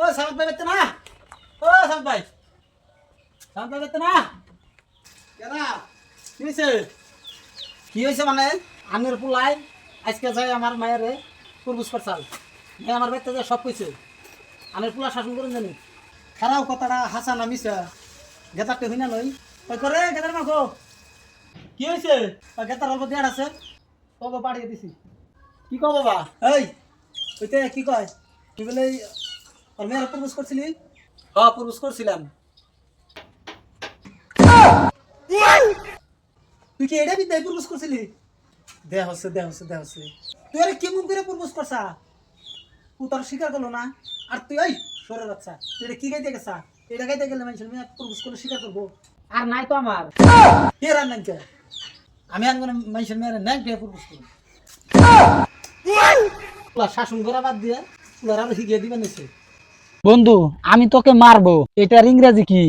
ও সামত ভাই বেতে না, ও সামত ভাই, সামত ভাই বেতে না কেনা কি হয়েছে? কি হয়েছে মানে আমের পোলাই আজকে যাই আমার মায়ের পুরবুজ করছাল মেয়ে আমার বেতে যায় সব কইছে আমের পোলা শাসন করুন জানি খারাপ কথাটা হাসা না মিশা গেতারটা হই না নই ওই করে গেতার মাখো কি হয়েছে? গেতার অল্প দেড় আছে কব পাঠিয়ে দিছি কি কব বাবা এই ওইতে কি কয় তুই বলে আর মেয়ের পুরবুজ করছিলি? হ্যাঁ পুরবুজ করছিলাম। তুই কি এটা বিদ্যায় পুরবুজ করছিলি? দেহ হচ্ছে তুই আরে কেমন করে পুরবুজ করছা? তুই তার স্বীকার করলো না আর তুই ওই সরে বাচ্চা তুই এটা কি গাইতে গেছা? এটা গাইতে গেলে মানুষের মেয়ে পুরবুজ করে স্বীকার করবো আর নাই তো আমার কে রান নাই আমি আনবো মানুষের মেয়ের নাই পুরবুজ করবো শাসন করা বাদ দিয়ে আরো শিখিয়ে দিবেন নিশ্চয়। বন্ধু আমি তোকে মারবো এটার ইংরেজি কি?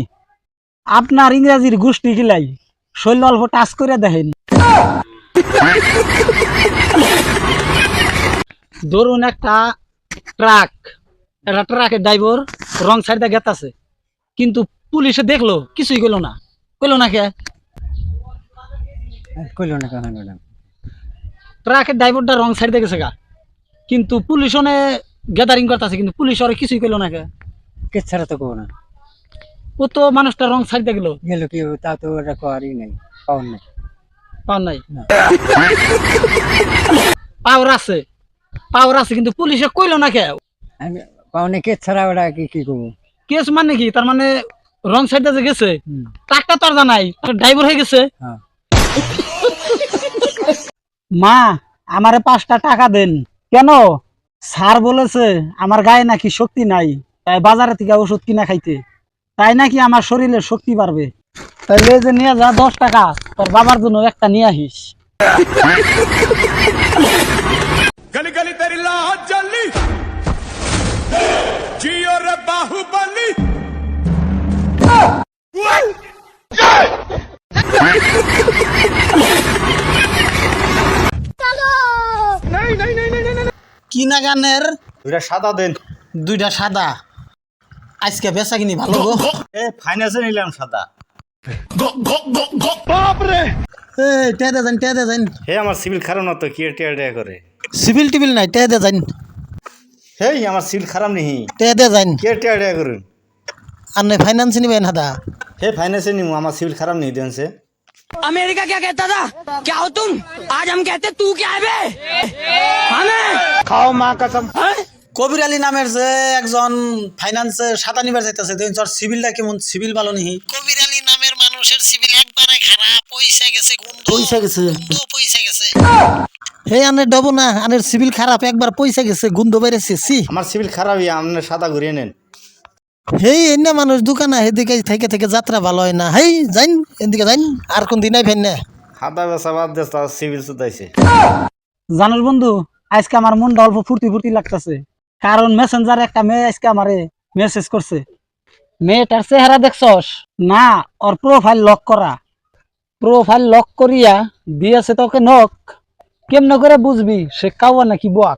আপনার ইংরেজির গোষ্ঠী গিলাই শৈল অল্প টাচ করে দেখেন। ধরুন একটা ট্রাকের ড্রাইভার রং সাইডে গেতাছে কিন্তু পুলিশে দেখলো কিছুই কইলো না কে ট্রাকের ড্রাইভারটা রং সাইডে গেছে গা কিন্তু পুলিশ ওনে গ্যাদারিং করতেছে কিন্তু পুলিশ ওরে কিছুই কইলো না কে ছাড়া তো কো না ও তো মানুষটা রং সাইডে গেল কি তা তো ওটা করারই নাই পাওয়ার নাই পাওয়ার আছে কিন্তু পুলিশে কইলো না কে পাওনে কে ছাড়া ওটা কি করব কেস মানে কি তার মানে রং সাইডে যে গেছে ট্রাকটা তো আর জানাই ড্রাইভার হয়ে গেছে। মা আমারে 5টা টাকা দেন। কেন? স্যার বলেছে আমার গায়ে নাকি শক্তি নাই তাই বাজারে থেকে ওষুধ কিনা খাইতে তাই নাকি আমার শরীরে শক্তি বাড়বে তাইলে যে নিয়ে যা 10 টাকা তোর বাবার জন্য একটা নিয়ে আসিস। गली गली तेरी लाहौर जली जियो रे बाहुबली কি না গানের দুইটা সাদা দেন। 2টা সাদা আজকে বেচা কিনি ভালো গো ফাইন্যান্সে নিলাম সাদা। টেদে যান হে আমার সিভিল খারাপ না তো কি টিয়া করে সিভিল টিভিল নাই টেদে যান হেই আমার সিভিল খারাপ নেই টেদে যান কে টিয়া করুন আর নাই ফাইন্যান্স নিবেন হাদা হে ফাইন্যান্সে নিমু আমার সিভিল খারাপ নেই দেন সে। अमेरिका क्या कहता था? क्या हो तुम? आज हम कहते तू क्या है बे? हमें খাও মা কসম। কবির আলী নামের যে একজন ফাইন্যান্সে সাদা নিবার যাইতেছে দেখুন তোর সিভিলটা কেমন সিভিল ভালো নেই। কবির আলী নামের মানুষের সিভিল একবারে খারাপ পয়সা গেছে হে আনের ডবো না আনের সিভিল খারাপ একবার পয়সা গেছে গন্ধ বেড়েছে সি আমার সিভিল খারাপই আপনি সাদা ঘুরিয়ে নেন। হেই এনে মানুষ দোকানা এদিকে থেকে যাত্রা ভালো হয় না হেই যাইন এদিকে যাইন আর কোন দিন আইবেন না সাদা বেচা বাদ দিয়ে তার সিভিল সুদাইছে। জানোস বন্ধু আজকে আমার মনটা অল্প ফুর্তি লাগতেছে কারণ মেসেঞ্জারে একটা মেয়ে আজকে আমারে মেসেজ করছে। মেয়েটার চেহারা দেখছস না? ওর প্রোফাইল লক করিয়া দিয়েছে তোকে নক। কেমন করে বুঝবি সে কাওয়া নাকি বক?